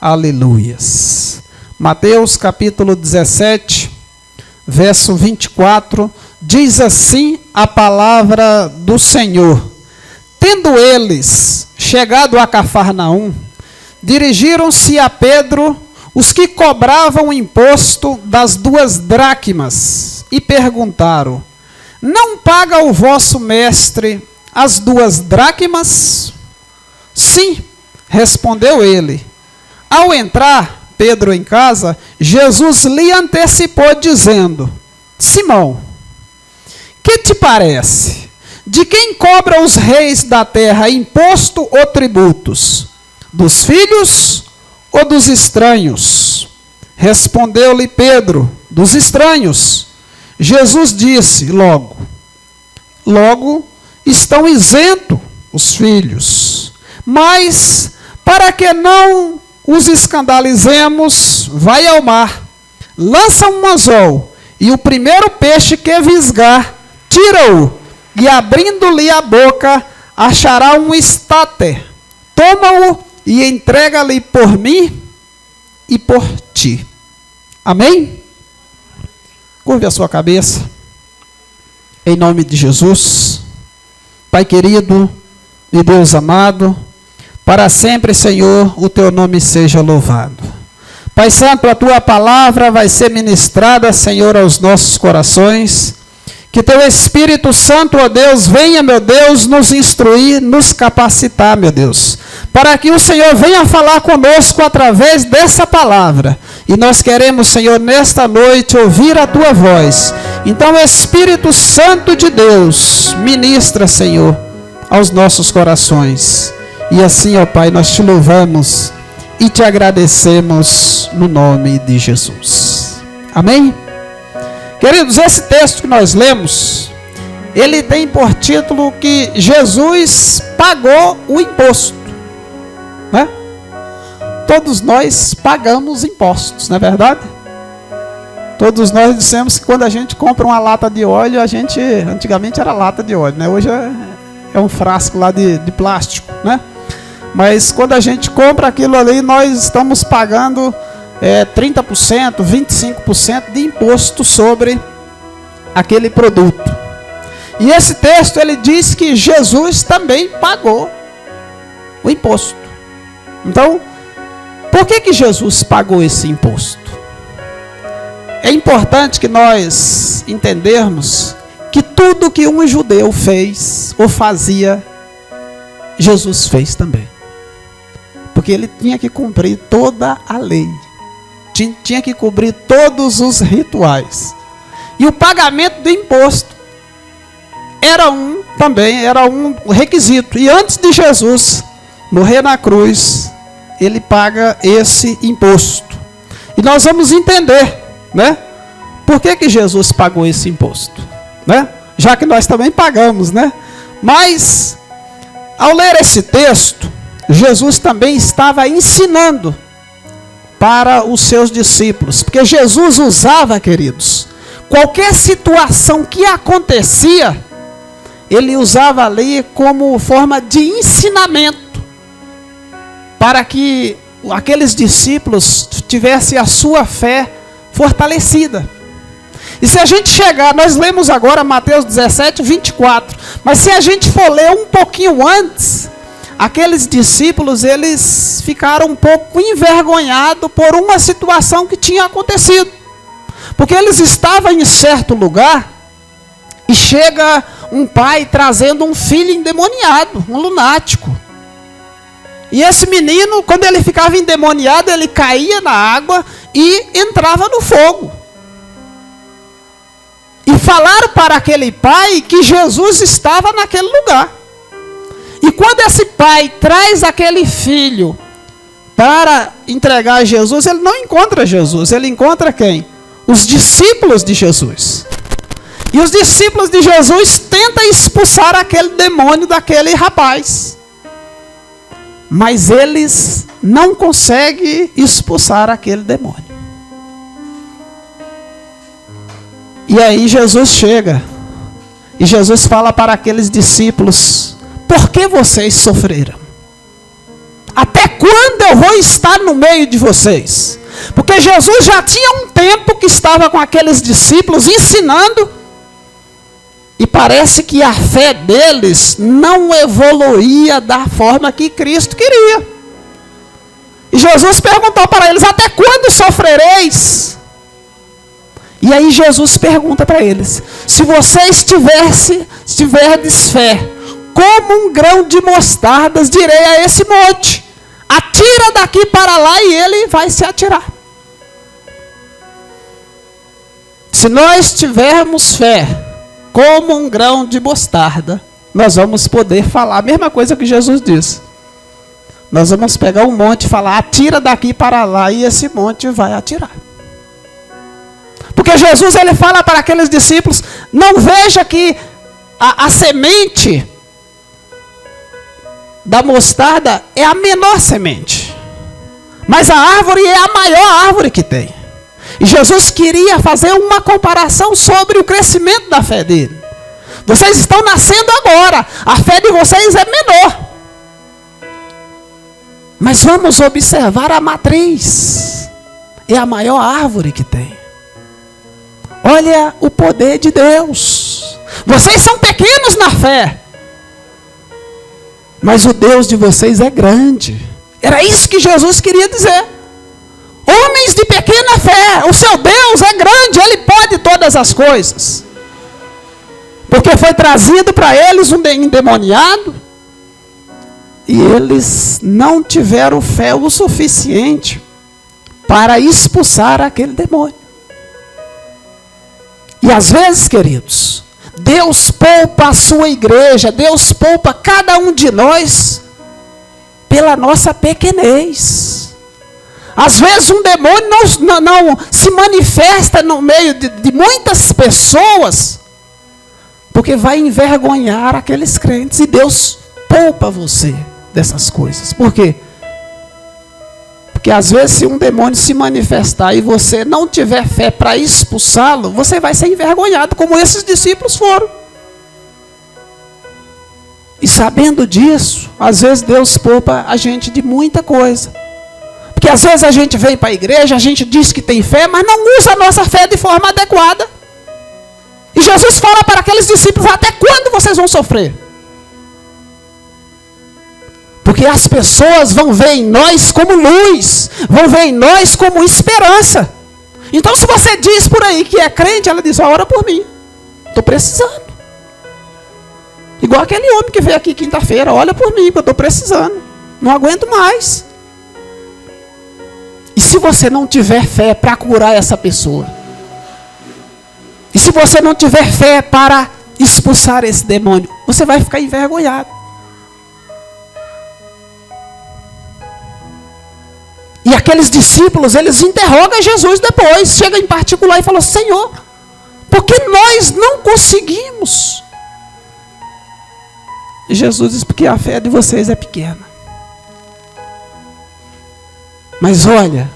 Aleluias. Mateus capítulo 17, verso 24, diz assim a palavra do Senhor. Tendo eles chegado a Cafarnaum, dirigiram-se a Pedro os que cobravam o imposto das 2 dracmas e perguntaram: não paga o vosso mestre as 2 dracmas? Sim, respondeu ele. Ao entrar Pedro em casa, Jesus lhe antecipou dizendo: Simão, que te parece? De quem cobram os reis da terra imposto ou tributos? Dos filhos ou dos estranhos? Respondeu-lhe Pedro: dos estranhos. Jesus disse logo estão isentos os filhos. Mas, para que não os escandalizemos, vai ao mar, lança um anzol, e o primeiro peixe que visgar, tira-o, e abrindo-lhe a boca, achará um estáter. Toma-o e entrega-lhe por mim e por ti. Amém? Curve a sua cabeça. Em nome de Jesus. Pai querido e Deus amado, para sempre, Senhor, o teu nome seja louvado. Pai Santo, a tua palavra vai ser ministrada, Senhor, aos nossos corações. Que teu Espírito Santo, ó Deus, venha, meu Deus, nos instruir, nos capacitar, meu Deus, para que o Senhor venha falar conosco através dessa palavra. E nós queremos, Senhor, nesta noite ouvir a tua voz. Então, Espírito Santo de Deus, ministra, Senhor, aos nossos corações. E assim, ó Pai, nós te louvamos e te agradecemos no nome de Jesus. Amém? Queridos, esse texto que nós lemos, ele tem por título que Jesus pagou o imposto, né? Todos nós pagamos impostos, não é verdade? Todos nós dissemos que quando a gente compra uma lata de óleo, antigamente era lata de óleo, né? Hoje é um frasco lá de plástico, né? Mas quando a gente compra aquilo ali, nós estamos pagando 30%, 25% de imposto sobre aquele produto. E esse texto, ele diz que Jesus também pagou o imposto. Então, por que Jesus pagou esse imposto? É importante que nós entendermos que tudo que um judeu fez ou fazia, Jesus fez também. Porque ele tinha que cumprir toda a lei. Tinha que cobrir todos os rituais. E o pagamento do imposto era um requisito. E antes de Jesus morrer na cruz, ele paga esse imposto. E nós vamos entender, né? Por que Jesus pagou esse imposto, né? Já que nós também pagamos, né? Mas, ao ler esse texto, Jesus também estava ensinando para os seus discípulos. Porque Jesus usava, queridos, qualquer situação que acontecia, ele usava ali como forma de ensinamento, para que aqueles discípulos tivessem a sua fé fortalecida. E se a gente chegar, nós lemos agora Mateus 17, 24, mas se a gente for ler um pouquinho antes, aqueles discípulos, eles ficaram um pouco envergonhados por uma situação que tinha acontecido. Porque eles estavam em certo lugar e chega um pai trazendo um filho endemoniado, um lunático. E esse menino, quando ele ficava endemoniado, ele caía na água e entrava no fogo. E falaram para aquele pai que Jesus estava naquele lugar. E quando esse pai traz aquele filho para entregar a Jesus, ele não encontra Jesus, ele encontra quem? Os discípulos de Jesus. E os discípulos de Jesus tentam expulsar aquele demônio daquele rapaz. Mas eles não conseguem expulsar aquele demônio. E aí Jesus chega. E Jesus fala para aqueles discípulos: por que vocês sofreram? Até quando eu vou estar no meio de vocês? Porque Jesus já tinha um tempo que estava com aqueles discípulos ensinando, e parece que a fé deles não evoluía da forma que Cristo queria. E Jesus perguntou para eles: até quando sofrereis? E aí Jesus pergunta para eles: se vocês tiverdes fé, como um grão de mostardas, direi a esse monte: atira daqui para lá, e ele vai se atirar. Se nós tivermos fé, como um grão de mostarda, nós vamos poder falar a mesma coisa que Jesus disse. Nós vamos pegar um monte e falar: atira daqui para lá, e esse monte vai atirar. Porque Jesus, ele fala para aqueles discípulos: não veja que a semente da mostarda é a menor semente, mas a árvore é a maior árvore que tem. E Jesus queria fazer uma comparação sobre o crescimento da fé dele. Vocês estão nascendo agora, a fé de vocês é menor, mas vamos observar a matriz, é a maior árvore que tem. Olha o poder de Deus. Vocês são pequenos na fé, mas o Deus de vocês é grande. Era isso que Jesus queria dizer. Homens de pequena fé, o seu Deus é grande, Ele pode todas as coisas. Porque foi trazido para eles um endemoniado, e eles não tiveram fé o suficiente para expulsar aquele demônio. E às vezes, queridos, Deus poupa a sua igreja, Deus poupa cada um de nós pela nossa pequenez. Às vezes um demônio não se manifesta no meio de muitas pessoas, porque vai envergonhar aqueles crentes, e Deus poupa você dessas coisas. Por quê? Porque às vezes, se um demônio se manifestar e você não tiver fé para expulsá-lo, você vai ser envergonhado, como esses discípulos foram. E sabendo disso, às vezes Deus poupa a gente de muita coisa. Porque às vezes a gente vem para a igreja, a gente diz que tem fé, mas não usa a nossa fé de forma adequada. E Jesus fala para aqueles discípulos: até quando vocês vão sofrer? Porque as pessoas vão ver em nós como luz, vão ver em nós como esperança. Então, se você diz por aí que é crente, ela diz: ora por mim, estou precisando. Igual aquele homem que veio aqui quinta-feira: olha por mim, que eu estou precisando, não aguento mais. E se você não tiver fé para curar essa pessoa? E se você não tiver fé para expulsar esse demônio? Você vai ficar envergonhado. E aqueles discípulos, eles interrogam Jesus depois. Chega em particular e fala: Senhor, por que nós não conseguimos? E Jesus diz: porque a fé de vocês é pequena. Mas olha,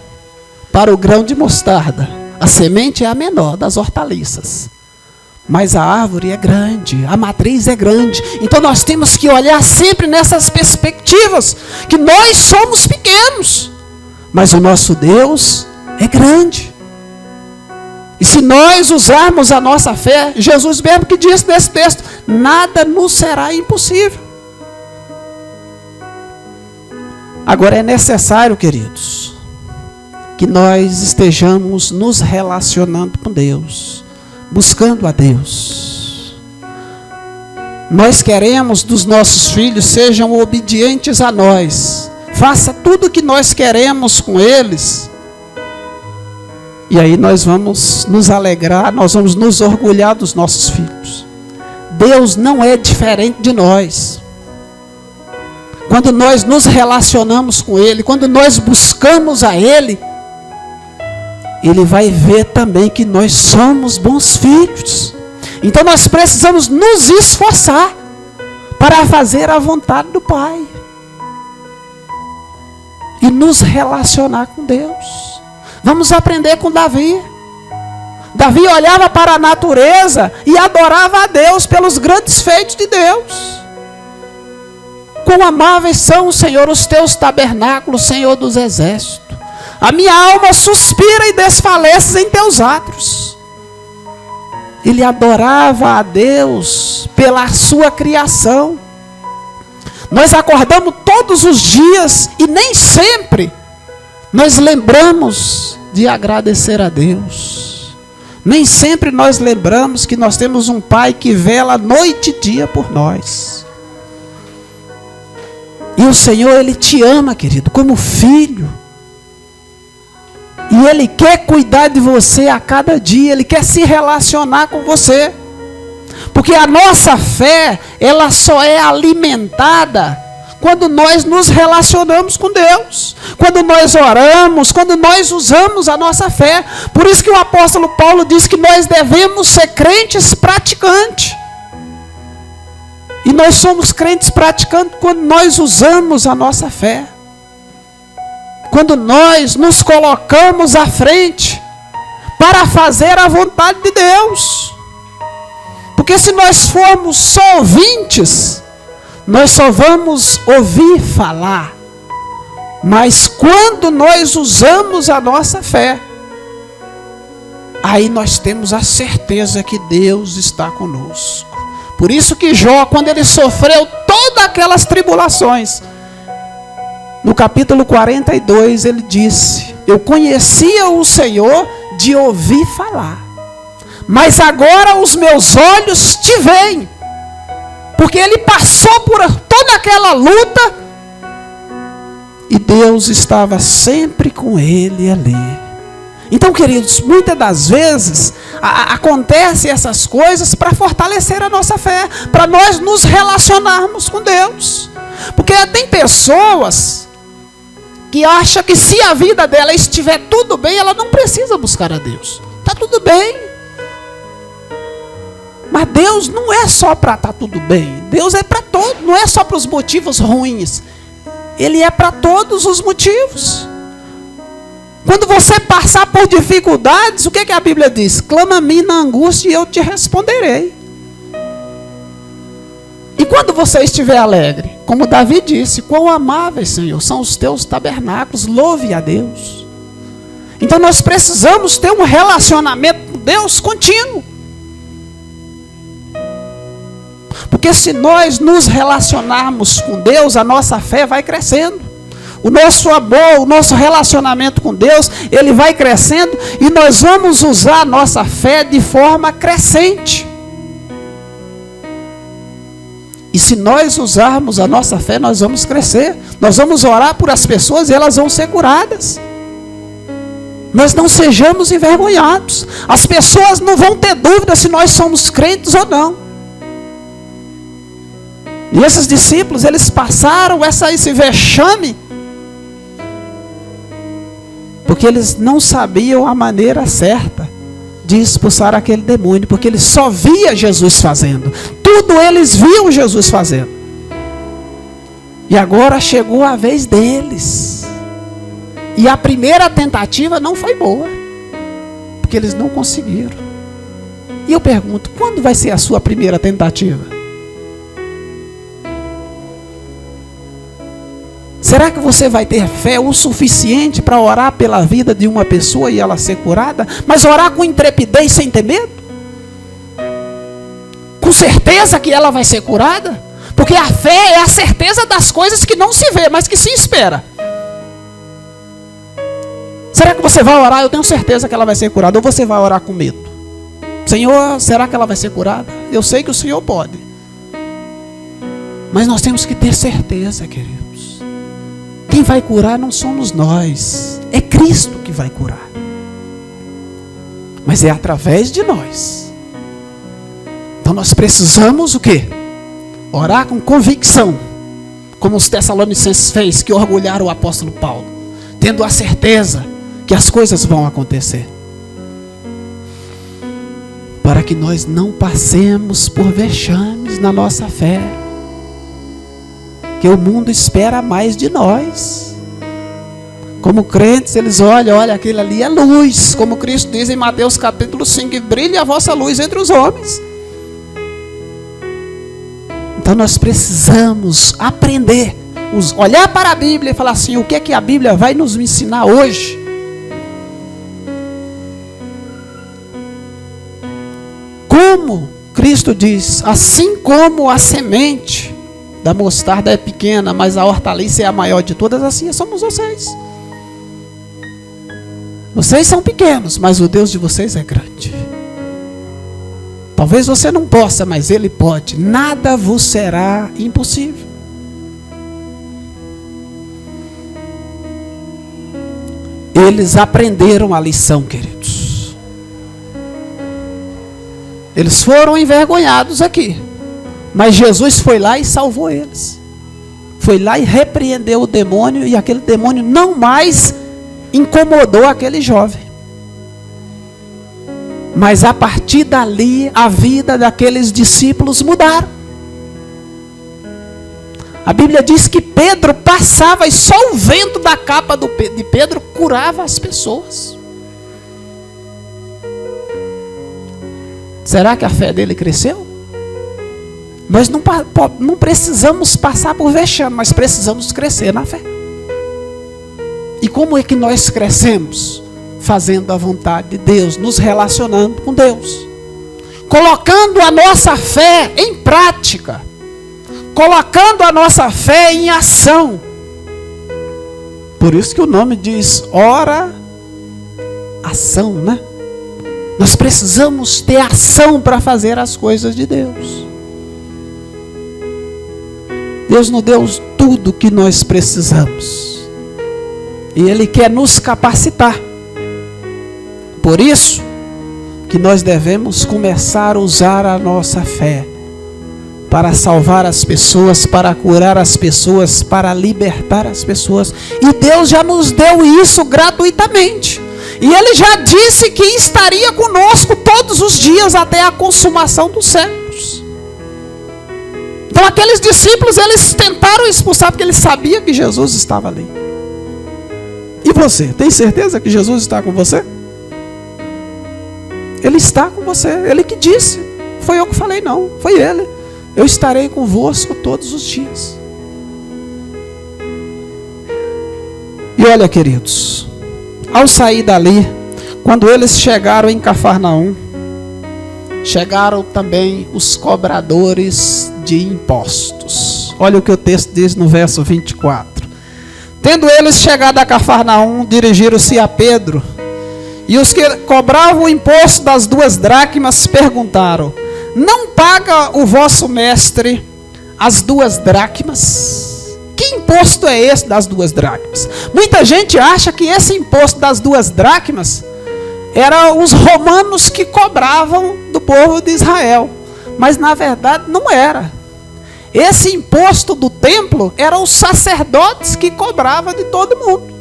para o grão de mostarda, a semente é a menor das hortaliças, mas a árvore é grande, a matriz é grande. Então nós temos que olhar sempre nessas perspectivas, que nós somos pequenos, mas o nosso Deus é grande. E se nós usarmos a nossa fé, Jesus mesmo que disse nesse texto: nada nos será impossível. Agora é necessário, queridos, que nós estejamos nos relacionando com Deus, buscando a Deus. Nós queremos dos nossos filhos sejam obedientes a nós, faça tudo o que nós queremos com eles, e aí nós vamos nos alegrar, nós vamos nos orgulhar dos nossos filhos. Deus não é diferente de nós. Quando nós nos relacionamos com Ele, quando nós buscamos a Ele, Ele vai ver também que nós somos bons filhos. Então nós precisamos nos esforçar para fazer a vontade do Pai e nos relacionar com Deus. Vamos aprender com Davi. Davi olhava para a natureza e adorava a Deus pelos grandes feitos de Deus. quão amáveis são, Senhor, os teus tabernáculos, Senhor dos exércitos. A minha alma suspira e desfalece em teus átrios. Ele adorava a Deus pela sua criação. Nós acordamos todos os dias e nem sempre nós lembramos de agradecer a Deus. Nem sempre nós lembramos que nós temos um Pai que vela noite e dia por nós. E o Senhor, Ele te ama, querido, como filho. E Ele quer cuidar de você a cada dia. Ele quer se relacionar com você. Porque a nossa fé, ela só é alimentada quando nós nos relacionamos com Deus, quando nós oramos, quando nós usamos a nossa fé. Por isso que o apóstolo Paulo diz que nós devemos ser crentes praticantes. E nós somos crentes praticantes quando nós usamos a nossa fé. Quando nós nos colocamos à frente para fazer a vontade de Deus. Porque se nós formos só ouvintes, nós só vamos ouvir falar. Mas quando nós usamos a nossa fé, aí nós temos a certeza que Deus está conosco. Por isso que Jó, quando ele sofreu todas aquelas tribulações, no capítulo 42, ele disse: eu conhecia o Senhor de ouvir falar, mas agora os meus olhos te veem. Porque ele passou por toda aquela luta e Deus estava sempre com ele ali. Então, queridos, muitas das vezes acontecem essas coisas para fortalecer a nossa fé, para nós nos relacionarmos com Deus. Porque tem pessoas que acham que se a vida dela estiver tudo bem, ela não precisa buscar a Deus. Está tudo bem. Mas Deus não é só para estar tudo bem. Deus é para todos, não é só para os motivos ruins. Ele é para todos os motivos. Quando você passar por dificuldades, o que a Bíblia diz? Clama a mim na angústia e eu te responderei. E quando você estiver alegre, como Davi disse, quão amáveis, Senhor, são os teus tabernáculos, louve a Deus. Então nós precisamos ter um relacionamento com Deus contínuo. Porque se nós nos relacionarmos com Deus, a nossa fé vai crescendo. O nosso amor, o nosso relacionamento com Deus, ele vai crescendo e nós vamos usar a nossa fé de forma crescente. E se nós usarmos a nossa fé, nós vamos crescer. Nós vamos orar por as pessoas e elas vão ser curadas. Nós não sejamos envergonhados. As pessoas não vão ter dúvida se nós somos crentes ou não. E esses discípulos, eles passaram esse vexame, porque eles não sabiam a maneira certa de expulsar aquele demônio, porque eles só via Jesus fazendo. Tudo eles viam Jesus fazendo. E agora chegou a vez deles. E a primeira tentativa não foi boa, porque eles não conseguiram. E eu pergunto, quando vai ser a sua primeira tentativa? Será que você vai ter fé o suficiente para orar pela vida de uma pessoa e ela ser curada? Mas orar com intrepidez sem ter medo? Com certeza que ela vai ser curada? Porque a fé é a certeza das coisas que não se vê, mas que se espera. Será que você vai orar? Eu tenho certeza que ela vai ser curada. Ou você vai orar com medo? Senhor, será que ela vai ser curada? Eu sei que o Senhor pode. Mas nós temos que ter certeza, queridos. Quem vai curar não somos nós. É Cristo que vai curar. Mas é através de nós. Então nós precisamos o quê? Orar com convicção. Como os Tessalonicenses fez, que orgulharam o apóstolo Paulo. Tendo a certeza que as coisas vão acontecer. Para que nós não passemos por vexames na nossa fé. Que o mundo espera mais de nós. Como crentes, eles olham, aquele ali é luz. Como Cristo diz em Mateus capítulo 5, brilhe a vossa luz entre os homens. Então nós precisamos aprender, olhar para a Bíblia e falar assim: o que é que a Bíblia vai nos ensinar hoje? Como Cristo diz, assim como a semente da mostarda é pequena, mas a hortaliça é a maior de todas, assim somos vocês. Vocês são pequenos, mas o Deus de vocês é grande. Talvez você não possa, mas Ele pode. Nada vos será impossível. Eles aprenderam a lição, queridos. Eles foram envergonhados aqui, mas Jesus foi lá e salvou eles. Foi lá e repreendeu o demônio, e aquele demônio não mais incomodou aquele jovem. Mas a partir dali, a vida daqueles discípulos mudaram. A Bíblia diz que Pedro passava e só o vento da capa de Pedro curava as pessoas. Será que a fé dele cresceu? Nós não precisamos passar por vexame, mas precisamos crescer na fé. E como é que nós crescemos? Fazendo a vontade de Deus, nos relacionando com Deus, colocando a nossa fé em prática, colocando a nossa fé em ação. Por isso que o nome diz ação, né? Nós precisamos ter ação para fazer as coisas de Deus. Deus nos deu tudo que nós precisamos, e Ele quer nos capacitar. Por isso que nós devemos começar a usar a nossa fé para salvar as pessoas, para curar as pessoas, para libertar as pessoas. E Deus já nos deu isso gratuitamente. E Ele já disse que estaria conosco todos os dias até a consumação dos séculos. Então aqueles discípulos, eles tentaram expulsar porque eles sabiam que Jesus estava ali. E você, tem certeza que Jesus está com você? Ele está com você, Ele que disse. Foi eu que falei, não, foi Ele. Eu estarei convosco todos os dias. E olha, queridos, ao sair dali, quando eles chegaram em Cafarnaum, chegaram também os cobradores de impostos. Olha o que o texto diz no verso 24. Tendo eles chegado a Cafarnaum, dirigiram-se a Pedro. E os que cobravam o imposto das 2 dracmas perguntaram: não paga o vosso mestre as 2 dracmas? Que imposto é esse das 2 dracmas? Muita gente acha que esse imposto das 2 dracmas eram os romanos que cobravam do povo de Israel. Mas na verdade não era. Esse imposto do templo eram os sacerdotes que cobravam de todo mundo.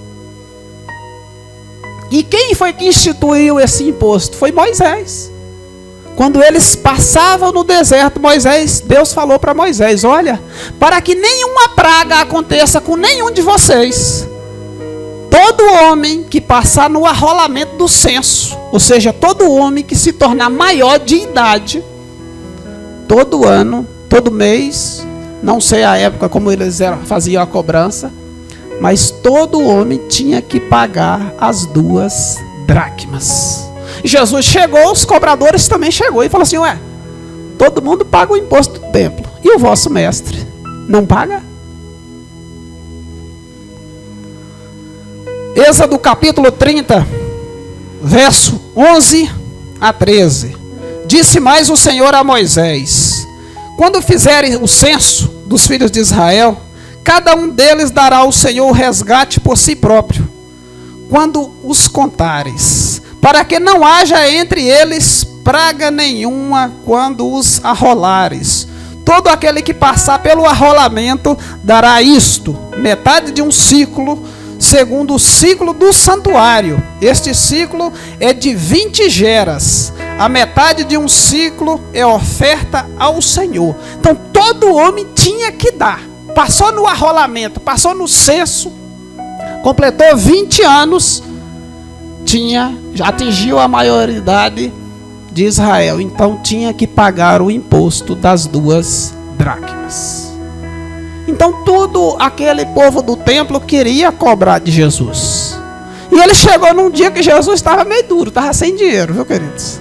E quem foi que instituiu esse imposto? Foi Moisés. Quando eles passavam no deserto, Deus falou para Moisés: olha, para que nenhuma praga aconteça com nenhum de vocês, todo homem que passar no arrolamento do censo, ou seja, todo homem que se tornar maior de idade, todo ano, todo mês, não sei a época como eles faziam a cobrança, mas todo homem tinha que pagar as 2 dracmas. Jesus chegou, os cobradores também chegou e falou assim: ué, todo mundo paga o imposto do templo, e o vosso mestre não paga? Êxodo capítulo 30, verso 11 a 13. Disse mais o Senhor a Moisés: quando fizerem o censo dos filhos de Israel, cada um deles dará ao Senhor o resgate por si próprio, quando os contares, para que não haja entre eles praga nenhuma quando os arrolares. Todo aquele que passar pelo arrolamento dará isto: metade de um ciclo, segundo o ciclo do santuário. Este ciclo é de 20 geras. A metade de um ciclo é oferta ao Senhor. Então todo homem tinha que dar. Passou no arrolamento, passou no censo, completou 20 anos, já atingiu a maioridade de Israel. Então tinha que pagar o imposto das 2 dracmas. Então todo aquele povo do templo queria cobrar de Jesus. E ele chegou num dia que Jesus estava meio duro, estava sem dinheiro, viu, queridos?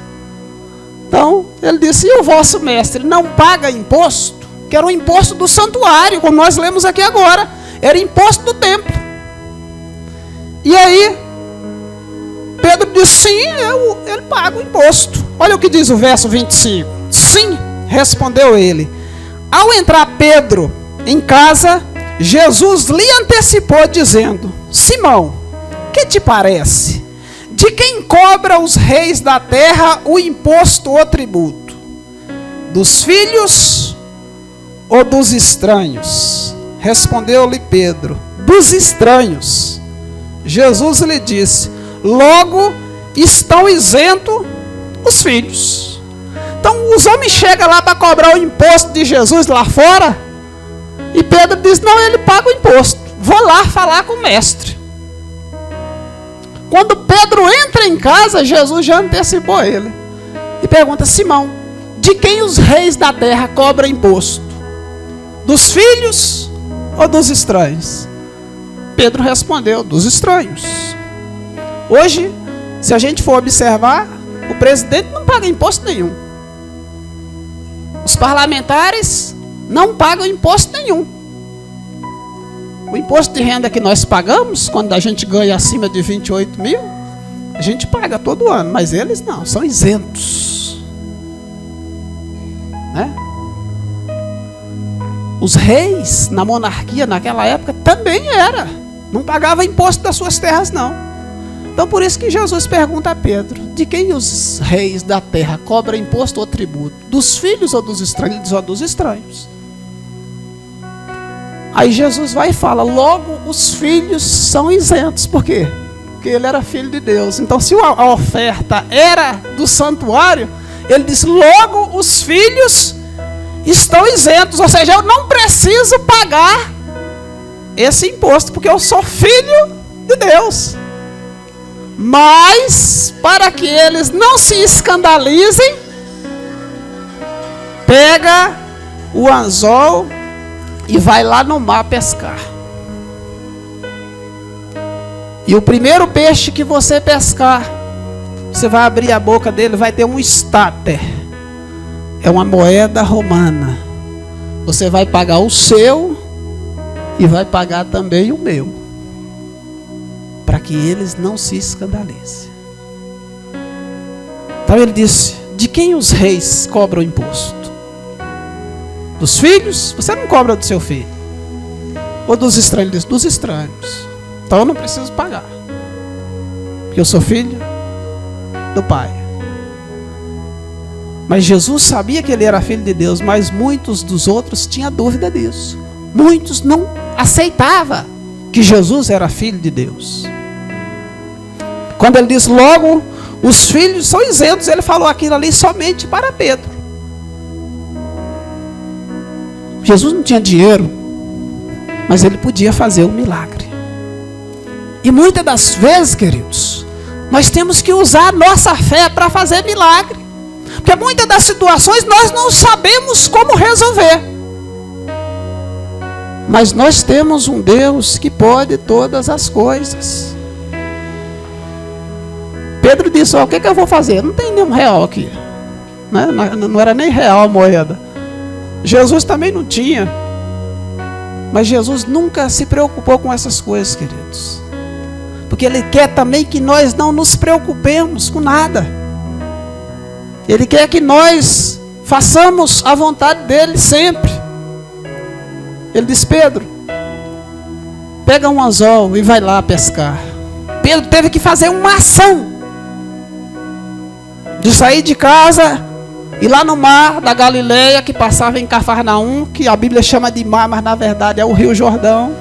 Então ele disse: e o vosso mestre não paga imposto? Que era o imposto do santuário, como nós lemos aqui agora. Era imposto do templo. E aí Pedro disse: sim, ele paga o imposto. Olha o que diz o verso 25. Sim, respondeu ele. Ao entrar Pedro em casa, Jesus lhe antecipou dizendo: Simão, que te parece? De quem cobra os reis da terra o imposto ou tributo? Dos filhos ou dos estranhos? Respondeu-lhe Pedro: dos estranhos. Jesus lhe disse: logo estão isentos os filhos. Então os homens chegam lá para cobrar o imposto de Jesus lá fora. E Pedro diz: não, ele paga o imposto. Vou lá falar com o mestre. Quando Pedro entra em casa, Jesus já antecipou ele. E pergunta: Simão, de quem os reis da terra cobram imposto? Dos filhos ou dos estranhos? Pedro respondeu: dos estranhos. Hoje, se a gente for observar, o presidente não paga imposto nenhum. Os parlamentares não pagam imposto nenhum. O imposto de renda que nós pagamos, quando a gente ganha acima de 28 mil, a gente paga todo ano, mas eles não, são isentos. Né? Os reis na monarquia naquela época também não pagava imposto das suas terras não. Então por isso que Jesus pergunta a Pedro: de quem os reis da terra cobram imposto ou tributo? Dos filhos ou dos estranhos? Ele diz: ou dos estranhos. Aí Jesus vai e fala: logo os filhos são isentos. Por quê? Porque ele era filho de Deus. Então se a oferta era do santuário, ele diz: logo os filhos estão isentos. Ou seja, eu não preciso pagar esse imposto, porque eu sou filho de Deus. Mas para que eles não se escandalizem, pega o anzol e vai lá no mar pescar. E o primeiro peixe que você pescar, você vai abrir a boca dele, vai ter um estáter. É uma moeda romana. Você vai pagar o seu e vai pagar também o meu, para que eles não se escandalizem. Então ele disse: de quem os reis cobram imposto? Dos filhos? Você não cobra do seu filho. Ou dos estranhos? Ele disse: dos estranhos. Então eu não preciso pagar, porque eu sou filho do Pai. Mas Jesus sabia que ele era filho de Deus, mas muitos dos outros tinham dúvida disso. Muitos não aceitavam que Jesus era filho de Deus. Quando ele diz: logo os filhos são isentos, ele falou aquilo ali somente para Pedro. Jesus não tinha dinheiro, mas ele podia fazer um milagre. E muitas das vezes, queridos, nós temos que usar a nossa fé para fazer milagre, porque muitas das situações nós não sabemos como resolver, mas nós temos um Deus que pode todas as coisas. Pedro disse: o que eu vou fazer? Não tem nenhum real aqui, né? Não era nem real a moeda. Jesus também não tinha. Mas Jesus nunca se preocupou com essas coisas, queridos, porque Ele quer também que nós não nos preocupemos com nada. Ele quer que nós façamos a vontade dEle sempre. Ele diz: Pedro, pega um anzol e vai lá pescar. Pedro teve que fazer uma ação de sair de casa e lá no mar da Galileia, que passava em Cafarnaum, que a Bíblia chama de mar, mas na verdade é o Rio Jordão,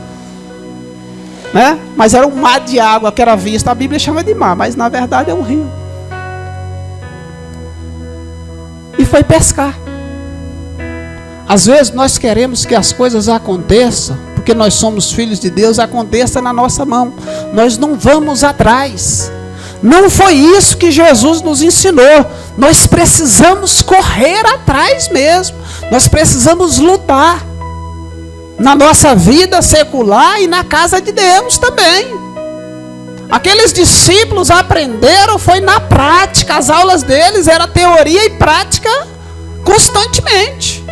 né? Mas era um mar de água que era visto. A Bíblia chama de mar, mas na verdade é um rio. E foi pescar. Às vezes nós queremos que as coisas aconteçam, porque nós somos filhos de Deus, aconteça na nossa mão. Nós não vamos atrás. Não foi isso que Jesus nos ensinou. Nós precisamos correr atrás mesmo. Nós precisamos lutar. atuar na nossa vida secular e na casa de Deus também. Aqueles discípulos aprenderam, foi na prática. As aulas deles eram teoria e prática constantemente.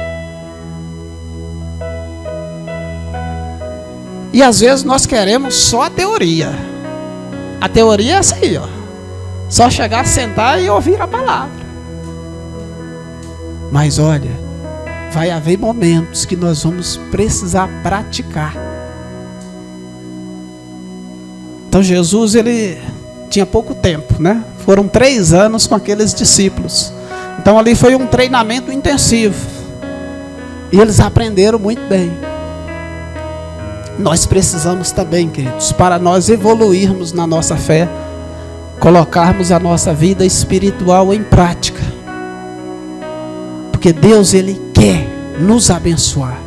E às vezes nós queremos só a teoria. A teoria é essa aí, ó. Só chegar, sentar e ouvir a palavra. Mas olha, vai haver momentos que nós vamos precisar praticar. Então Jesus, ele tinha pouco tempo, né? Foram 3 anos com aqueles discípulos. Então ali foi um treinamento intensivo. E eles aprenderam muito bem. Nós precisamos também, queridos, para nós evoluirmos na nossa fé, colocarmos a nossa vida espiritual em prática. Porque Deus, ele quer nos abençoar.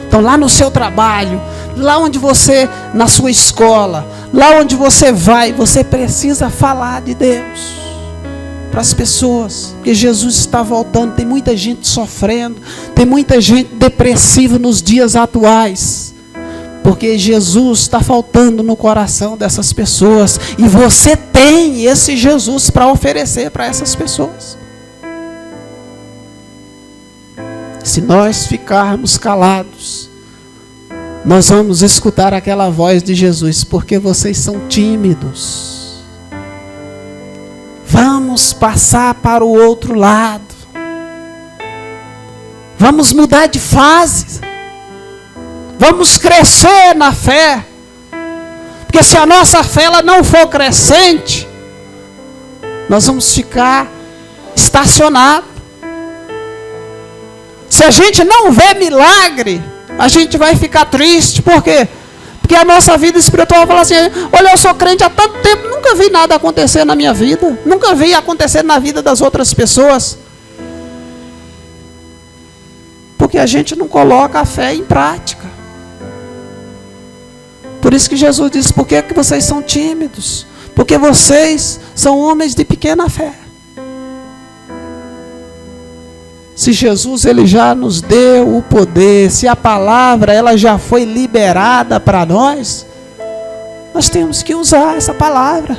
Então lá no seu trabalho, lá onde você, na sua escola, lá onde você vai, você precisa falar de Deus para as pessoas, porque Jesus está voltando. Tem muita gente sofrendo, tem muita gente depressiva nos dias atuais, porque Jesus está faltando no coração dessas pessoas, e você tem esse Jesus para oferecer para essas pessoas. Se nós ficarmos calados, nós vamos escutar aquela voz de Jesus, porque vocês são tímidos. Vamos passar para o outro lado. Vamos mudar de fase. Vamos crescer na fé. Porque se a nossa fé ela não for crescente, nós vamos ficar estacionados. Se a gente não vê milagre, a gente vai ficar triste. Por quê? Porque a nossa vida espiritual fala assim: olha, eu sou crente há tanto tempo, nunca vi nada acontecer na minha vida, nunca vi acontecer na vida das outras pessoas. Porque a gente não coloca a fé em prática. Por isso que Jesus disse: por que vocês são tímidos? Porque vocês são homens de pequena fé. Se Jesus, ele já nos deu o poder, se a palavra ela já foi liberada para nós, nós temos que usar essa palavra.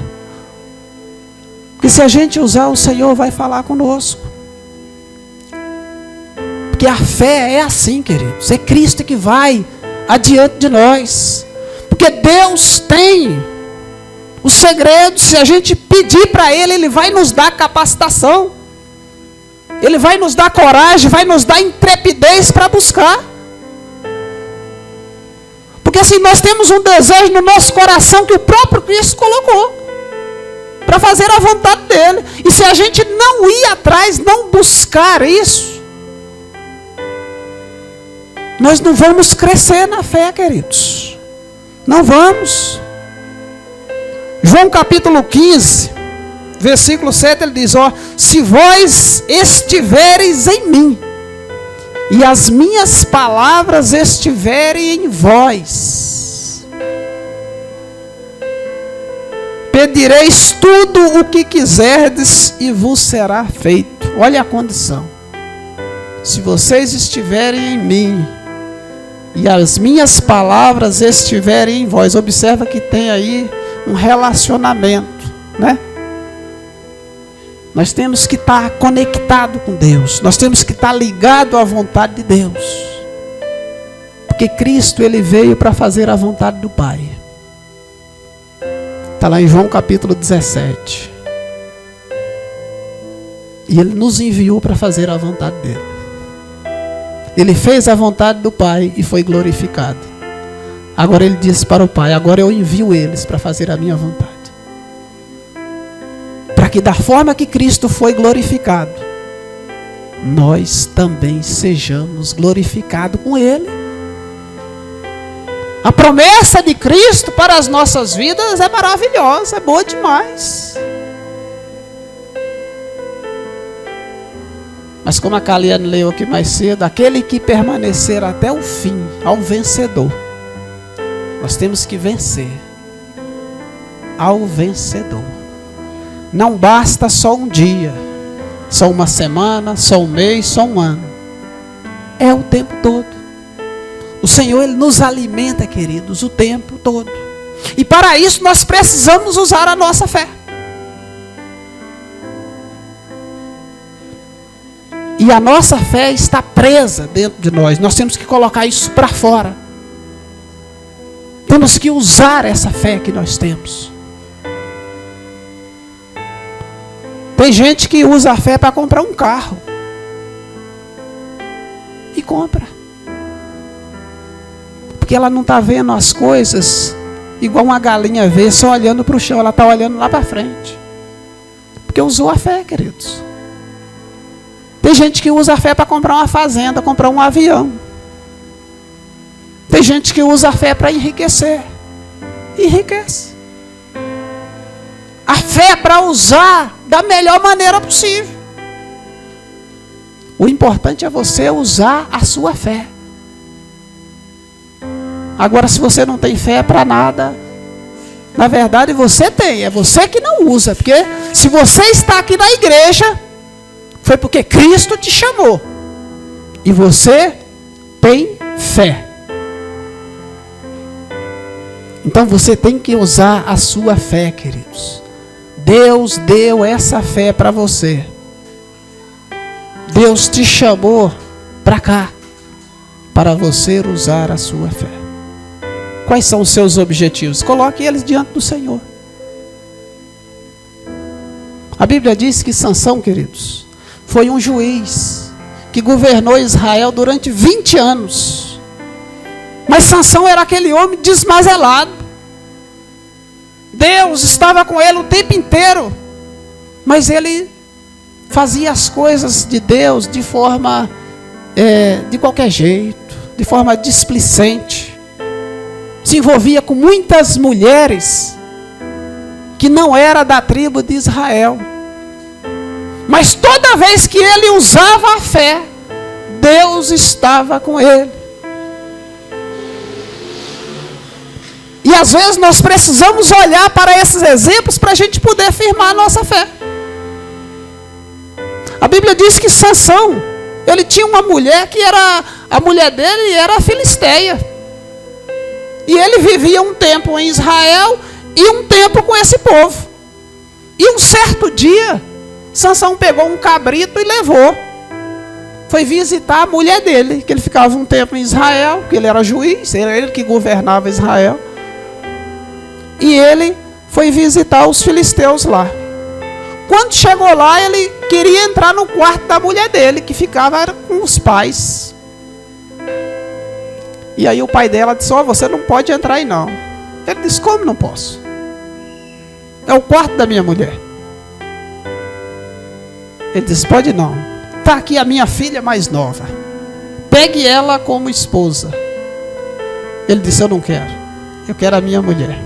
Porque se a gente usar, o Senhor vai falar conosco. Porque a fé é assim, queridos, é Cristo que vai adiante de nós. Porque Deus tem o segredo. Se a gente pedir para Ele, Ele vai nos dar capacitação. Ele vai nos dar coragem, vai nos dar intrepidez para buscar. Porque assim, nós temos um desejo no nosso coração que o próprio Cristo colocou, para fazer a vontade dEle. E se a gente não ir atrás, não buscar isso, nós não vamos crescer na fé, queridos. Não vamos. João capítulo 15, versículo 7, ele diz: ó, se vós estivereis em mim, e as minhas palavras estiverem em vós, pedireis tudo o que quiserdes e vos será feito. Olha a condição: se vocês estiverem em mim, e as minhas palavras estiverem em vós. Observa que tem aí um relacionamento, né? Nós temos que estar conectado com Deus. Nós temos que estar ligado à vontade de Deus. Porque Cristo, ele veio para fazer a vontade do Pai. Está lá em João capítulo 17. E ele nos enviou para fazer a vontade dele. Ele fez a vontade do Pai e foi glorificado. Agora ele disse para o Pai: agora eu envio eles para fazer a minha vontade. Para que da forma que Cristo foi glorificado, nós também sejamos glorificados com Ele. A promessa de Cristo para as nossas vidas é maravilhosa, é boa demais. Mas como a Kaliane leu aqui mais cedo, aquele que permanecer até o fim, ao vencedor. Nós temos que vencer ao vencedor. Não basta só um dia, só uma semana, só um mês, só um ano. É o tempo todo. O Senhor, Ele nos alimenta, queridos, o tempo todo. E para isso nós precisamos usar a nossa fé. E a nossa fé está presa dentro de nós. Nós temos que colocar isso para fora. Temos que usar essa fé que nós temos. Tem gente que usa a fé para comprar um carro. E compra. Porque ela não está vendo as coisas igual uma galinha vê, só olhando para o chão. Ela está olhando lá para frente. Porque usou a fé, queridos. Tem gente que usa a fé para comprar uma fazenda, comprar um avião. Tem gente que usa a fé para enriquecer. Enriquece. A fé é para usar da melhor maneira possível. O importante é você usar a sua fé. Agora, se você não tem fé para nada, na verdade você tem, é você que não usa. Porque se você está aqui na igreja, foi porque Cristo te chamou. E você tem fé. Então você tem que usar a sua fé, queridos. Deus deu essa fé para você. Deus te chamou para cá, para você usar a sua fé. Quais são os seus objetivos? Coloque eles diante do Senhor. A Bíblia diz que Sansão, queridos, foi um juiz que governou Israel durante 20 anos. Mas Sansão era aquele homem desmazelado. Deus estava com ele o tempo inteiro. Mas ele fazia as coisas de Deus de forma, de qualquer jeito, de forma displicente. Se envolvia com muitas mulheres que não era da tribo de Israel. Mas toda vez que ele usava a fé, Deus estava com ele. E às vezes nós precisamos olhar para esses exemplos para a gente poder firmar a nossa fé. A Bíblia diz que Sansão, ele tinha uma mulher que era, a mulher dele era a Filisteia. E ele vivia um tempo em Israel e um tempo com esse povo. E um certo dia, Sansão pegou um cabrito e levou. Foi visitar a mulher dele, que ele ficava um tempo em Israel, que ele era juiz, era ele que governava Israel. E ele foi visitar os filisteus lá. Quando chegou lá, ele queria entrar no quarto da mulher dele, que ficava com os pais. E aí o pai dela disse: você não pode entrar aí não. Ele disse: como não posso? É o quarto da minha mulher. Ele disse: pode não. Está aqui a minha filha mais nova. Pegue ela como esposa. Ele disse: eu não quero. Eu quero a minha mulher.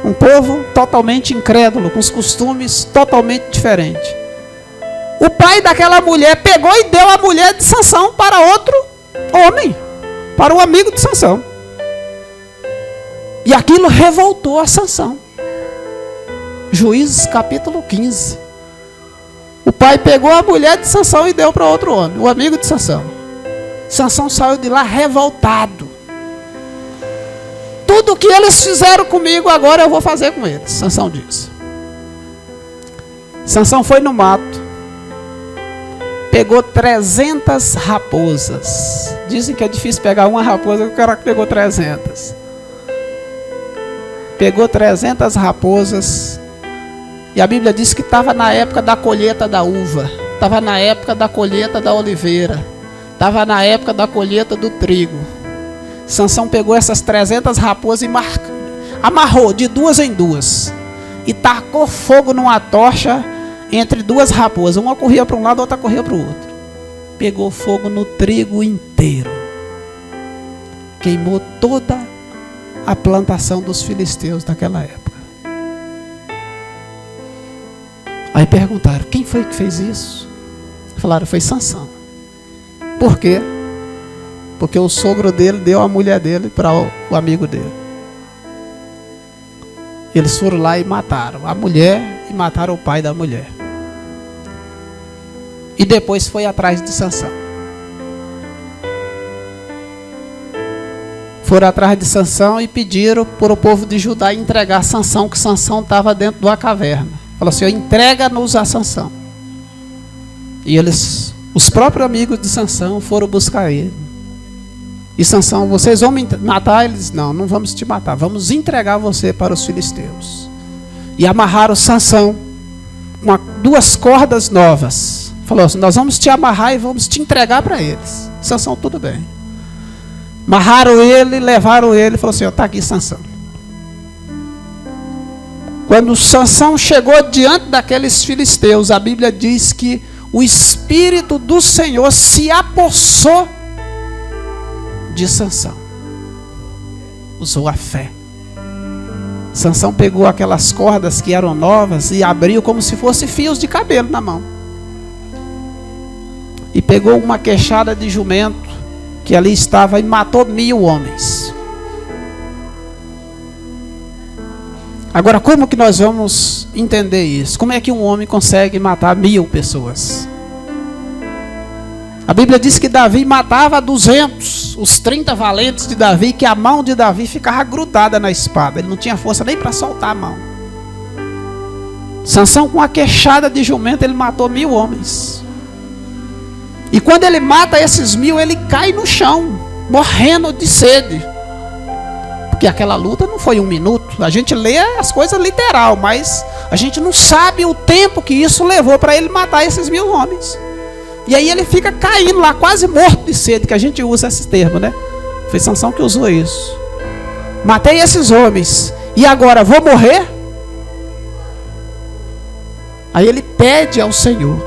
Um povo totalmente incrédulo, com os costumes totalmente diferentes. O pai daquela mulher pegou e deu a mulher de Sansão para outro homem, para um amigo de Sansão. E aquilo revoltou a Sansão. Juízes capítulo 15. O pai pegou a mulher de Sansão e deu para outro homem, o amigo de Sansão. Sansão saiu de lá revoltado. Tudo que eles fizeram comigo, agora eu vou fazer com eles, Sansão disse. Sansão foi no mato, pegou 300 raposas. Dizem que é difícil pegar uma raposa, o cara pegou 300. Pegou 300 raposas. E a Bíblia diz que estava na época da colheita da uva, estava na época da colheita da oliveira, estava na época da colheita do trigo. Sansão pegou essas 300 raposas e amarrou de duas em duas. E tacou fogo numa tocha entre duas raposas. Uma corria para um lado, a outra corria para o outro. Pegou fogo no trigo inteiro. Queimou toda a plantação dos filisteus daquela época. Aí perguntaram: quem foi que fez isso? Falaram: foi Sansão. Por quê? Porque o sogro dele deu a mulher dele para o amigo dele. Eles foram lá e mataram a mulher e mataram o pai da mulher. E depois foi atrás de Sansão. foram atrás de Sansão e pediram para o povo de Judá entregar Sansão, que Sansão estava dentro de uma caverna. Falou assim: entrega-nos a Sansão. E eles, os próprios amigos de Sansão, foram buscar ele. E Sansão: vocês vão me matar? Eles: não, não vamos te matar, vamos entregar você para os filisteus. E amarraram Sansão com 2 cordas novas. Falou assim: nós vamos te amarrar e vamos te entregar para eles. Sansão: tudo bem. Amarraram ele, levaram ele, falou assim: está aqui Sansão. Quando Sansão chegou diante daqueles filisteus, a Bíblia diz que o Espírito do Senhor se apossou de Sansão. Usou a fé. Sansão pegou aquelas cordas que eram novas e abriu como se fossem fios de cabelo na mão. E pegou uma queixada de jumento que ali estava e matou 1000 homens. Agora, como que nós vamos entender isso? Como é que um homem consegue matar 1000 pessoas? A Bíblia diz que Davi matava 200, os 30 valentes de Davi, que a mão de Davi ficava grudada na espada. Ele não tinha força nem para soltar a mão. Sansão, com a queixada de jumento, ele matou 1000 homens. E quando ele mata esses 1000, ele cai no chão, morrendo de sede. Porque aquela luta não foi 1 minuto. A gente lê as coisas literal, mas a gente não sabe o tempo que isso levou para ele matar esses 1000 homens. E aí ele fica caindo lá, quase morto de sede, que a gente usa esse termo, né? Foi Sansão que usou isso. Matei esses homens, e agora vou morrer? Aí ele pede ao Senhor.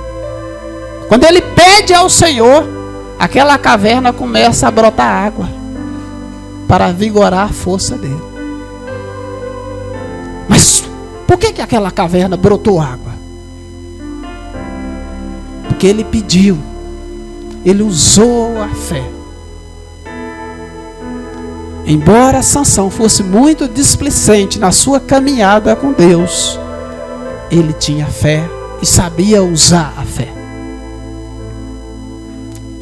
Quando ele pede ao Senhor, aquela caverna começa a brotar água para vigorar a força dele. Mas por que aquela caverna brotou água? Porque ele pediu, ele usou a fé. Embora Sansão fosse muito displicente na sua caminhada com Deus, ele tinha fé e sabia usar a fé.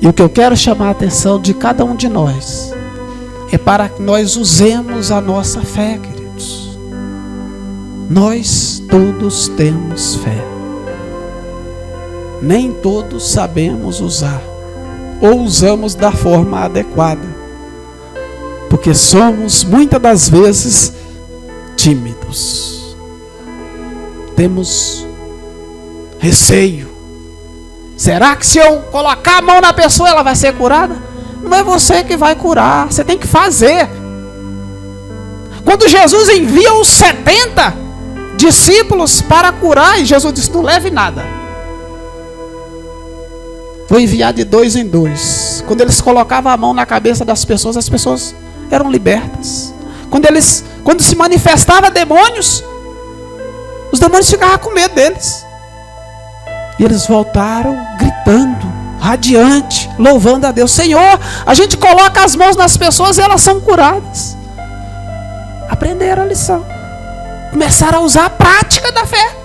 E o que eu quero chamar a atenção de cada um de nós é para que nós usemos a nossa fé, queridos. Nós todos temos fé. Nem todos sabemos usar, ou usamos da forma adequada, porque somos muitas das vezes tímidos. Temos receio. Será que se eu colocar a mão na pessoa ela vai ser curada? Não é você que vai curar, você tem que fazer. Quando Jesus envia os 70 discípulos para curar, e Jesus disse: não leve nada, vou enviar de 2 em 2. Quando eles colocavam a mão na cabeça das pessoas, as pessoas eram libertas. Quando se manifestava demônios, os demônios ficavam com medo deles. E eles voltaram gritando, radiante, louvando a Deus. Senhor, a gente coloca as mãos nas pessoas e elas são curadas. Aprenderam a lição. Começaram a usar a prática da fé.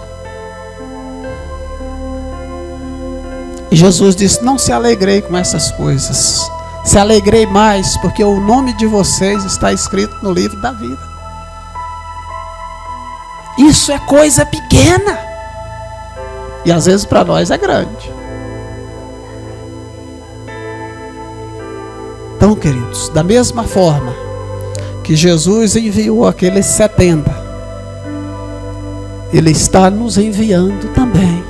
E Jesus disse: não se alegrei com essas coisas. Se alegrei mais, porque o nome de vocês está escrito no livro da vida. Isso é coisa pequena. E às vezes para nós é grande. Então, queridos, da mesma forma que Jesus enviou aqueles 70, Ele está nos enviando também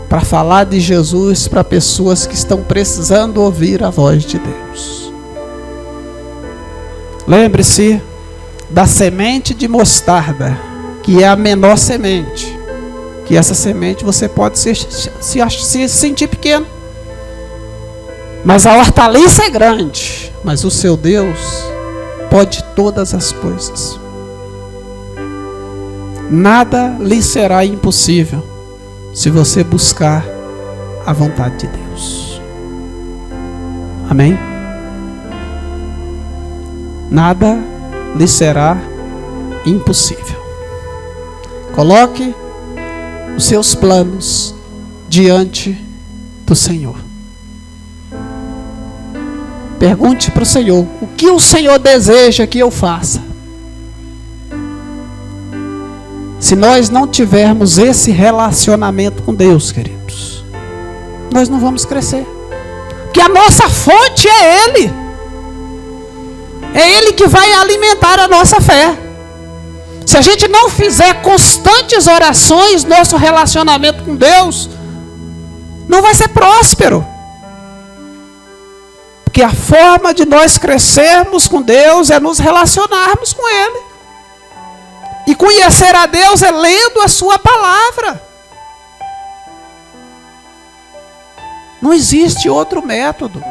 para falar de Jesus para pessoas que estão precisando ouvir a voz de Deus. Lembre-se da semente de mostarda, que é a menor semente. Que essa semente você pode se sentir pequeno, mas a hortaliça é grande. Mas o seu Deus pode todas as coisas. Nada lhe será impossível se você buscar a vontade de Deus. Amém? Nada lhe será impossível. Coloque os seus planos diante do Senhor. Pergunte para o Senhor: o que o Senhor deseja que eu faça? Se nós não tivermos esse relacionamento com Deus, queridos, nós não vamos crescer. Porque a nossa fonte é Ele. É Ele que vai alimentar a nossa fé. Se a gente não fizer constantes orações, nosso relacionamento com Deus não vai ser próspero. Porque a forma de nós crescermos com Deus é nos relacionarmos com Ele. E conhecer a Deus é lendo a sua palavra. Não existe outro método.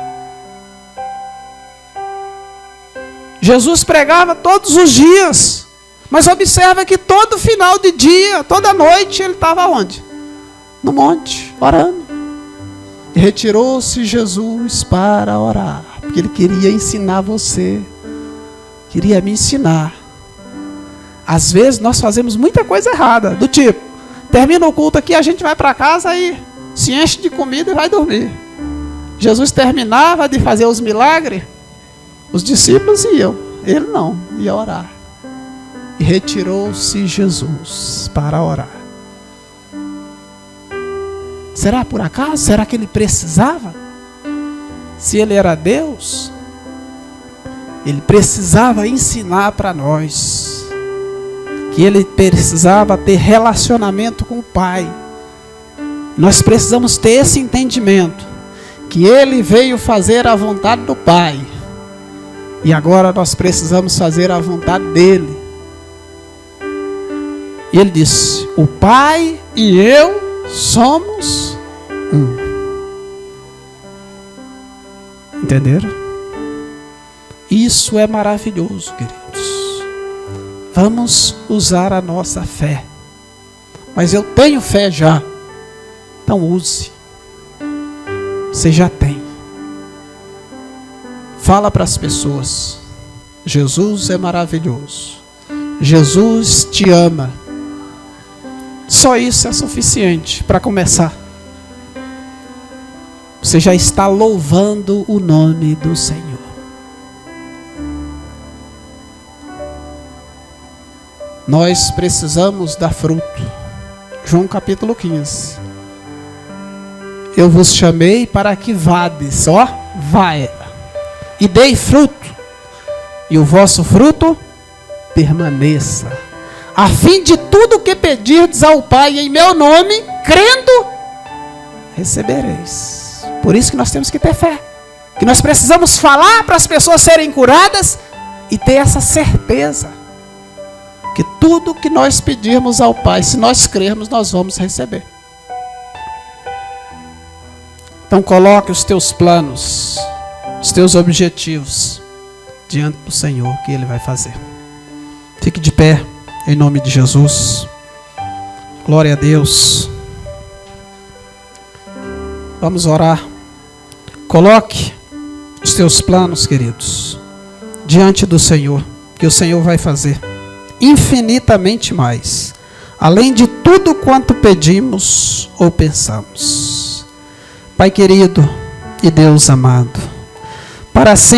Jesus pregava todos os dias. Mas observa que todo final de dia, toda noite, ele estava onde? No monte, orando. E retirou-se Jesus para orar. Porque ele queria ensinar você. Queria me ensinar. Às vezes nós fazemos muita coisa errada. Do tipo, termina o culto aqui, a gente vai para casa e se enche de comida e vai dormir. Jesus terminava de fazer os milagres. Os discípulos iam. Ele não, ia orar. E retirou-se Jesus para orar. Será por acaso? Será que ele precisava? Se ele era Deus, ele precisava ensinar para nós que ele precisava ter relacionamento com o Pai. Nós precisamos ter esse entendimento, que ele veio fazer a vontade do Pai, e agora nós precisamos fazer a vontade dele. E ele disse: o Pai e eu somos um. Entenderam? Isso é maravilhoso, queridos. Vamos usar a nossa fé. Mas eu tenho fé já. Então use. Você já tem. Fala para as pessoas: Jesus é maravilhoso. Jesus te ama. Só isso é suficiente para começar. Você já está louvando o nome do Senhor. Nós precisamos dar fruto. João capítulo 15. Eu vos chamei para que vades, vai, e dei fruto, e o vosso fruto permaneça, a fim de tudo que pedirdes ao Pai em meu nome, crendo, recebereis. Por isso que nós temos que ter fé, que nós precisamos falar para as pessoas serem curadas e ter essa certeza que tudo que nós pedirmos ao Pai, se nós crermos, nós vamos receber. Então coloque os teus planos, os teus objetivos diante do Senhor, que Ele vai fazer. Fique de pé, em nome de Jesus. Glória a Deus. Vamos orar. Coloque os teus planos, queridos, diante do Senhor, que o Senhor vai fazer infinitamente mais, além de tudo quanto pedimos ou pensamos. Pai querido e Deus amado, para sempre